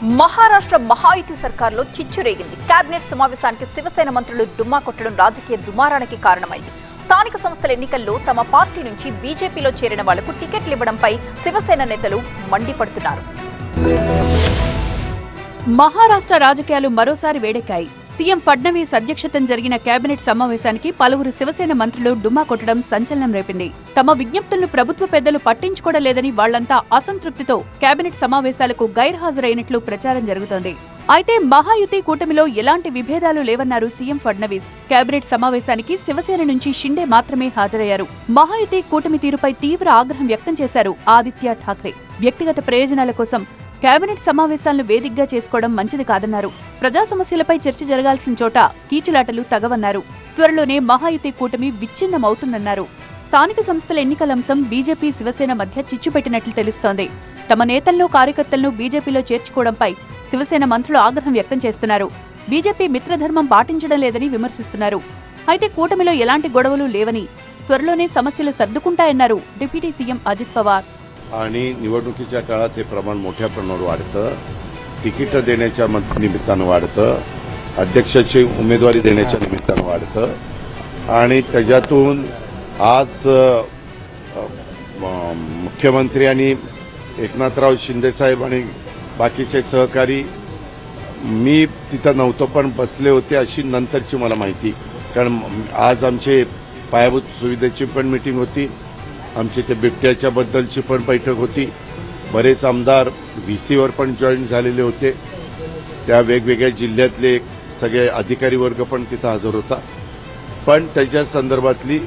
మహారాష్ట్ర మహాయుతి సర్కార్లో చిచ్చు రేగింది. కేబినెట్ సమావేశానికి శివసేన మంత్రులు డుమ్మా కొట్టడం రాజకీయ దుమారానికి కారణమైంది. స్థానిక సంస్థల ఎన్నికల్లో తమ పార్టీ నుంచి బీజేపీలో చేరిన వాళ్లకు టికెట్లు ఇవ్వడంపై శివసేన నేతలు మండిపడుతున్నారు. మహారాష్ట్ర రాజకీయాలు మరోసారి వేడెక్కాయి. సీఎం ఫడ్నవీస్ అధ్యక్షతన జరిగిన కేబినెట్ సమావేశానికి పలువురు శివసేన మంత్రులు డుమ్మా కొట్టడం సంచలనం రేపింది. తమ విజ్ఞప్తులను ప్రభుత్వ పెద్దలు పట్టించుకోవడం లేదని వాళ్లంతా అసంతృప్తితో కేబినెట్ సమావేశాలకు గైర్హాజరైనట్లు ప్రచారం జరుగుతోంది. అయితే మహాయుతి కూటమిలో ఎలాంటి విభేదాలు లేవన్నారు సీఎం ఫడ్నవీస్. కేబినెట్ సమావేశానికి శివసేన నుంచి షిండే మాత్రమే హాజరయ్యారు. మహాయుతి కూటమి తీరుపై తీవ్ర ఆగ్రహం వ్యక్తం చేశారు ఆదిత్య ఠాక్రే. వ్యక్తిగత ప్రయోజనాల కోసం కేబినెట్ సమావేశాలను వేదికగా చేసుకోవడం మంచిది కాదన్నారు. ప్రజా సమస్యలపై చర్చ జరగాల్సిన చోట కీచులాటలు తగవన్నారు. త్వరలోనే మహాయుతి కూటమి విచ్ఛిన్నమవుతుందన్నారు. స్థానిక సంస్థల ఎన్నికల అంశం బీజేపీ శివసేన మధ్య చిచ్చుపెట్టినట్లు తెలుస్తోంది. తమ నేతలను కార్యకర్తలను బీజేపీలో చేర్చుకోవడంపై శివసేన మంత్రులు ఆగ్రహం వ్యక్తం చేస్తున్నారు. బీజేపీ మిత్రధర్మం పాటించడం లేదని విమర్శిస్తున్నారు. అయితే కూటమిలో ఎలాంటి గొడవలు లేవని, త్వరలోనే సమస్యలు సర్దుకుంటాయన్నారు డిప్యూటీ సీఎం అజిత్ పవార్. आणि निवडणुकीच्या काळात हे प्रमाण मोठ्या प्रमाणावर वाढतं. तिकीट देण्याच्या निमित्तानं वाढतं, अध्यक्षाची उमेदवारी देण्याच्या निमित्तानं वाढतं आणि त्याच्यातून आज मुख्यमंत्री आणि एकनाथराव शिंदे साहेब आणि बाकीचे सहकारी मी तिथं नव्हतो पण बसले होते अशी नंतरची मला माहिती. कारण आज आमचे पायाभूत सुविधेची पण मीटिंग होती, आमचे ते बिबट्याच्या बद्दलची पण बैठक होती. बरेच आमदार व्हीसीवर पण जॉईन झालेले होते. त्या वेगवेगळ्या जिल्ह्यातले सगळे अधिकारी वर्ग पण तिथं हजर होता. पण त्याच्या संदर्भातली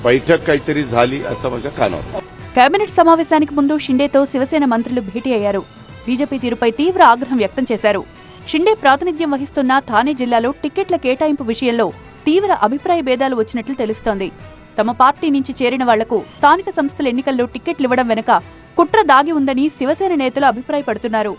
बैठक काहीतरी झाली असं माझ्या कानावर. కేబినెట్ సమావేశానికి ముందు షిండేతో శివసేన మంత్రులు భేటీ అయ్యారు. బీజేపీ తీరుపై తీవ్ర ఆగ్రహం వ్యక్తం చేశారు. షిండే ప్రాతినిధ్యం వహిస్తున్న థానే జిల్లాలో టికెట్ల కేటాయింపు విషయంలో తీవ్ర అభిప్రాయ భేదాలు వచ్చినట్లు తెలుస్తోంది. తమ పార్టీ నుంచి చేరిన వాళ్లకు స్థానిక సంస్థల ఎన్నికల్లో టికెట్లు ఇవ్వడం వెనుక కుట్ర దాగి ఉందని శివసేన నేతలు అభిప్రాయపడుతున్నారు.